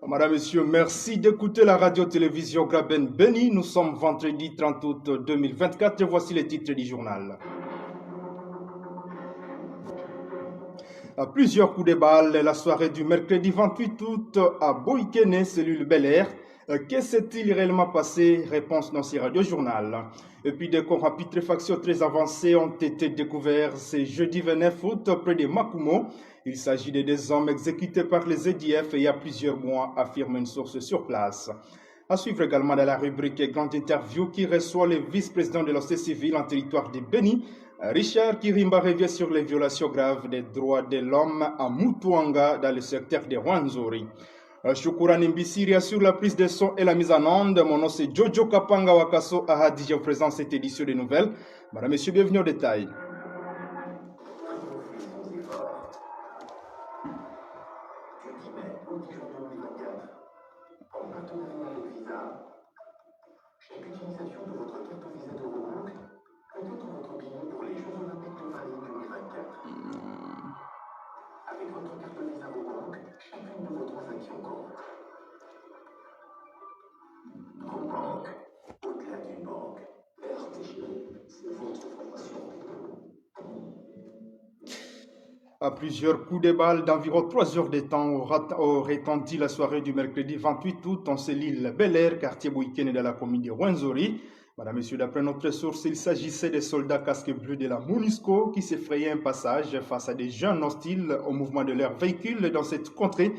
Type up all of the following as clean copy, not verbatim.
Madame, Messieurs, merci d'écouter la radio-télévision Graben Beni. Nous sommes vendredi 30 août 2024 et voici les titres du journal. À plusieurs coups de balle, la soirée du mercredi 28 août à Boïkene, cellule Bel Air. Que s'est-il réellement passé? Réponse dans ce radio-journal. Et puis des corps à putréfaction très avancés ont été découverts ce jeudi 29 août près de Makumo. Il s'agit de deux hommes exécutés par les EDF il y a plusieurs mois, affirme une source sur place. À suivre également dans la rubrique Grande Interview qui reçoit le vice-président de la société civile en territoire de Beni. Richard Kirimba revient sur les violations graves des droits de l'homme à Mutuanga dans le secteur de Rwenzori. Shukura Nimbisiri assure la prise de son et la mise en onde. Mon nom c'est Jojo Kapanga Wakaso Ahadi. Je vous présente cette édition des nouvelles. Madame, Messieurs, bienvenue au détail. Chaque utilisation de votre carte Visa d'Eurobank peut être votre billet pour les Jeux Olympiques de Paris 2024. Avec votre carte Visa Eurobank, chacune de vos transactions compte. Vos banques, au-delà d'une banque, RTG, c'est votre formation. À plusieurs coups de balle d'environ 3 heures de temps aurait retenti la soirée du mercredi 28 août en cellule Bel Air, quartier Boïkene de la commune de Rwenzori. Madame, Messieurs, d'après notre source, il s'agissait des soldats casques bleus de la MONUSCO qui s'effrayaient un passage face à des jeunes hostiles au mouvement de leurs véhicules dans cette contrée.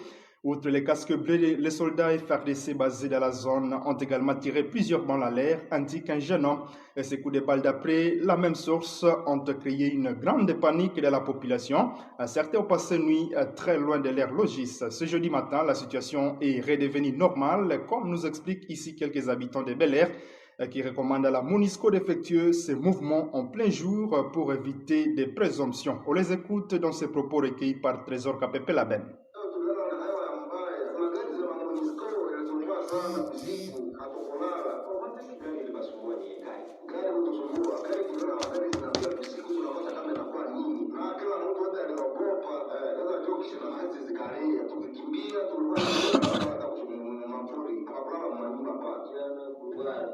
Outre les casques bleus, les soldats FARDC basés dans la zone ont également tiré plusieurs balles à l'air, ainsi qu'un jeune homme. Et ces coups de balle, d'après la même source, ont créé une grande panique dans la population. Certains ont passé nuit très loin de leur logis. Ce jeudi matin, la situation est redevenue normale, comme nous expliquent ici quelques habitants de Bel Air, qui recommandent à la MONUSCO d'effectuer ces mouvements en plein jour pour éviter des présomptions. On les écoute dans ces propos recueillis par Trésor Kapepe Laben.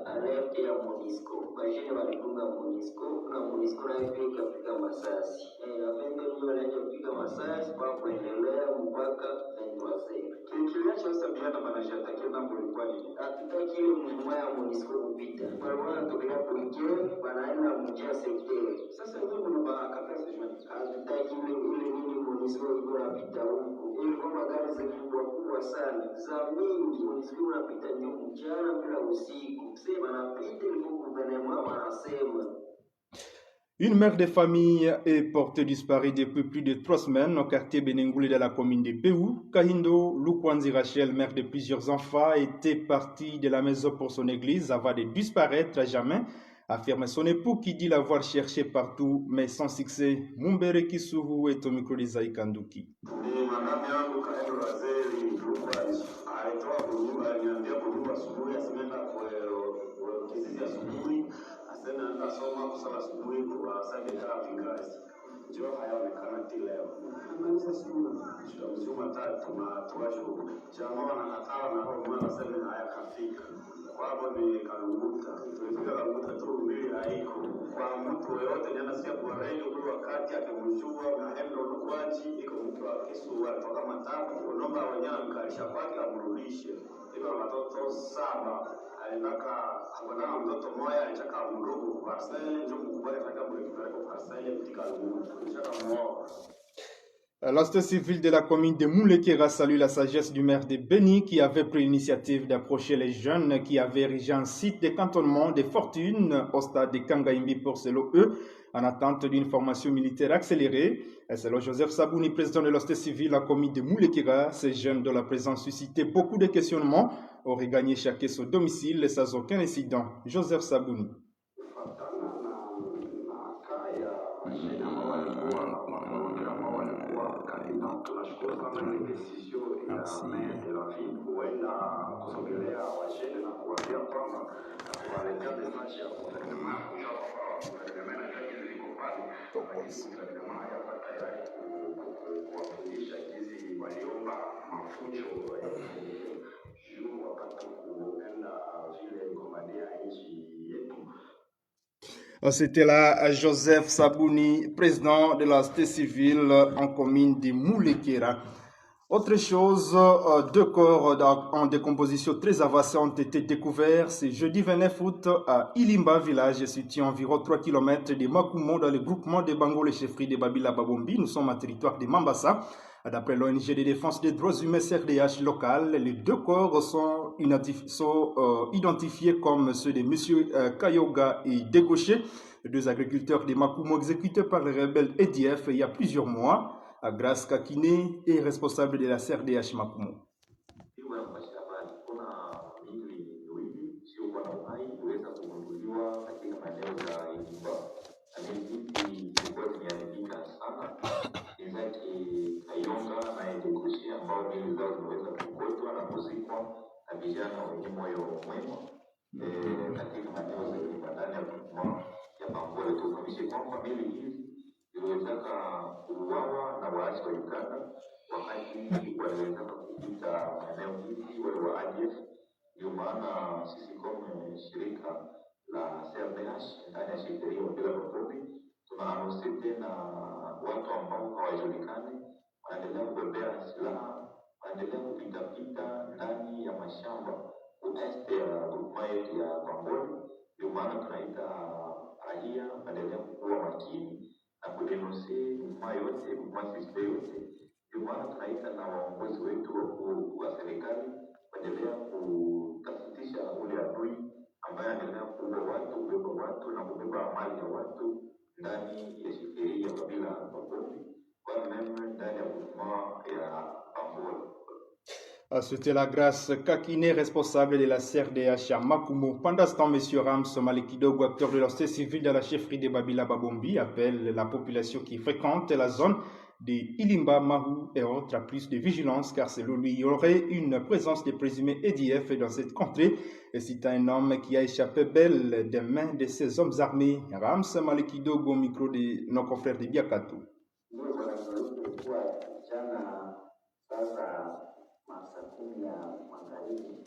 Alerte ya MONUSCO bajene walitunga MONUSCO na MONUSCO nayo pia ikapiga masasi avende hiyo nayo ikapiga masasi kwa kuendelea mpaka 23h. Kiliacho sasa biana manashatakia na mlikwani hatutaki ile mvuma ya MONUSCO kupita kwa wana tokea kuingia wanaenda mjia sekte. Sasa hivi kuna bakakasa jwani hatutaki ile nini MONUSCO iko napita huko ili kwa magari zikubwa kubwa sana za mingi MONUSCO unapita nyuma mchana bila usiku. Une mère de famille est portée disparue depuis plus de 3 semaines au quartier Benengoulé de la commune de Béou. Kahindo Lukwanzi Rachel, mère de plusieurs enfants, était partie de la maison pour son église avant de disparaître à jamais, affirme son époux qui dit l'avoir cherché partout mais sans succès. Mumbere Kisuhu est au micro de Zaï Kanduki. Asoma kusala asubuhi kwa Sunday Vingazi. Njoo hayaonekana leo. Tutamzuma tatu na tuwashu. Jamaa anakatala na roho mwana sema hayakafika. Kwa hapo ni Kalunguta. Tulifika Kalunguta tu mbili haiko. Kwa mtu yoyote anasikia kwa radio kwa wakati akimjua na hendo Lukwanji iko mtu wa Kisuwa toka matatu kunomba wanyama mkalisha kwake amrudishe. Iko watoto 7. Alinaka mtoto mmoja alitaka mdogo kwa sasa ndio mkubwa alitaka kurekebisha kwa sasa katika alikuwa La société civile de la commune de Moulekera salue la sagesse du maire de Beni qui avait pris l'initiative d'approcher les jeunes qui avaient érigé un site de cantonnement de fortune au stade de Kangaimbi pour selon eux, en attente d'une formation militaire accélérée. Et selon Joseph Sabouni, président de la société civile de la commune de Moulekera, ces jeunes dont la présence suscitait beaucoup de questionnements auraient gagné chacun son domicile sans aucun incident. Joseph Sabouni. Tunashukuru sana ile decision ya maire de la ville huenda kusogelea washende na kuambia kwamba waletea message ya kutegemea kushaka kwa kutegemea na kazi ziko pale, lakini kutegemea ya tayari C'était là Joseph Sabouni, président de la société civile en commune de Moulekera. Autre chose, 2 corps en décomposition très avancée ont été découverts ce jeudi 29 août à Ilimba village, situé à environ 3 km de Makumo dans le groupement de Bango, les chefferies de Babila Babombi. Nous sommes en territoire de Mambasa. D'après l'ONG de défense des droits humains CRDH local, les 2 corps sont identifiés comme ceux de M. Kayoga et Degoshe, 2 agriculteurs de Makumo exécutés par les rebelles EDF il y a plusieurs mois. Grace Kakine est responsable de la CRDH Makumo. Vijana wenye moyo mwema katika maeneo zaidi ndani ya mkoa ya Bangole. Tufahamishe kwamba meli hizi ziliwezaka kuuawa na waasi wa Uganda wakati waliwezaka kupita maeneo hizi wale wa ADF. Ndio maana sisi kama shirika la CRDH ndani ya sheria bila mafupi tunaanonsi tena watu ambao hawajulikani wanaendelea kubebea silaha, wanaendelea kupita ndani ya mashamba ueste ya grupma yetu ya Bangole. Ndio maana tunaita raia wanaendelea kuwa makini na kudenonse grupma yote, grupma siste yote. Ndio maana tunaita na waongozi wetu wa serikali wanaendelea kutafutisha ule adui ambaye anaendelea kuua watu, kubeba watu na kubeba mali ya watu ndani ya sheria ya kabila Bangole, kwa même ndani ya grupma ya Bangole. C'était la Grace Kakine, responsable de la CRDH à Makumo. Pendant ce temps, M. Rams Malikidogo, acteur de la société civile de la chefferie de Babila Babombi, appelle la population qui fréquente la zone de Ilimba, Mahou et autres à plus de vigilance, car selon lui, il y aurait une présence de présumés EDF dans cette contrée. Et c'est un homme qui a échappé belle des mains de ces hommes armés. Rams Malikidogo, au micro de nos confrères de Biakato. Saa 10 ya magharibi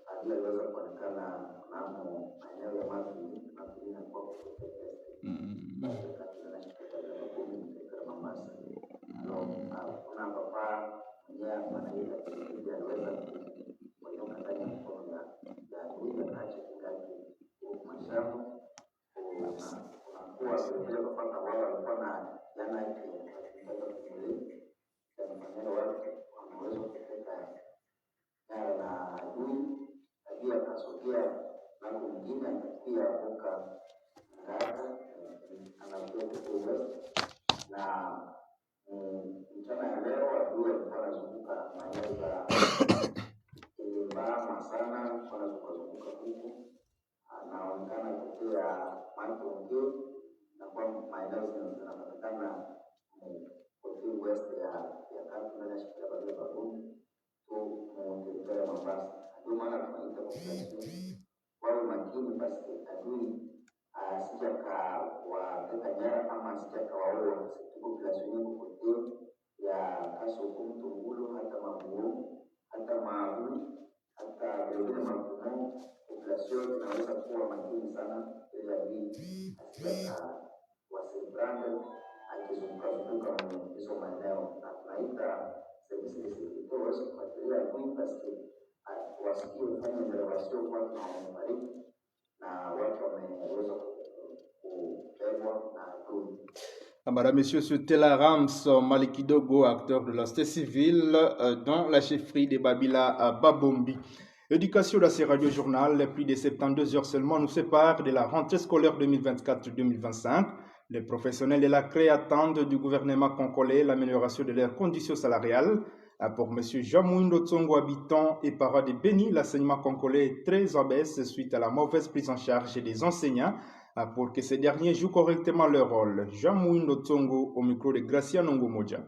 aliweza kuonekana mnamo maeneo ya Mapili na kwa kuna papa mwenyewe anaita aliweza kuondoka ndani ya mkono ya adui na acha kingaki huko mashamba. Kunakuwa vile kupata wale walikuwa na jana yake wakitaka kumlea kwa maneno wake wameweza kufika nyara na adui pia akasogea lango mwingine pia kuka ngata anakuja kutoka na mchana ya leo adui alikuwa anazunguka maeneo za mbama sana, wanazunguka huku anaonekana kutia Matonge na kwa maeneo zinapatikana kwa west ya kati na shirika la Babombi tu mteritari ya Mambasa. Ndio maana tunaita population wawe makini, basi adui asija kawateka nyara ama asija kawaua. Population yako kote ya Kasoko, Mtungulu, hata Mabuo, hata Mabu, hata vilevile Makumo, population inaweza kuwa makini sana ili adui asija wasibrande akizunguka hizo maeneo, na tunaita service de securite waweze kufuatilia adui basi wasikie kufanya intervention kwa watu wamefariki na watu wameweza kubebwa na adui. Madame, Monsieur, c'était la Rams Malikidogo, acteur de la société civile dans la chefferie de Babila Babombi. Éducation dans ces radio-journal, plus de 72 heures seulement nous séparent de la rentrée scolaire 2024-2025. Les professionnels de la CRE attendent du gouvernement congolais l'amélioration de leurs conditions salariales. Pour M. Jean-Mouindo Tsongo, habitant et parent de Béni, l'enseignement congolais est très en baisse suite à la mauvaise prise en charge des enseignants pour que ces derniers jouent correctement leur rôle. Jean-Mouindo Tsongo au micro de Gracia Nongo Moja.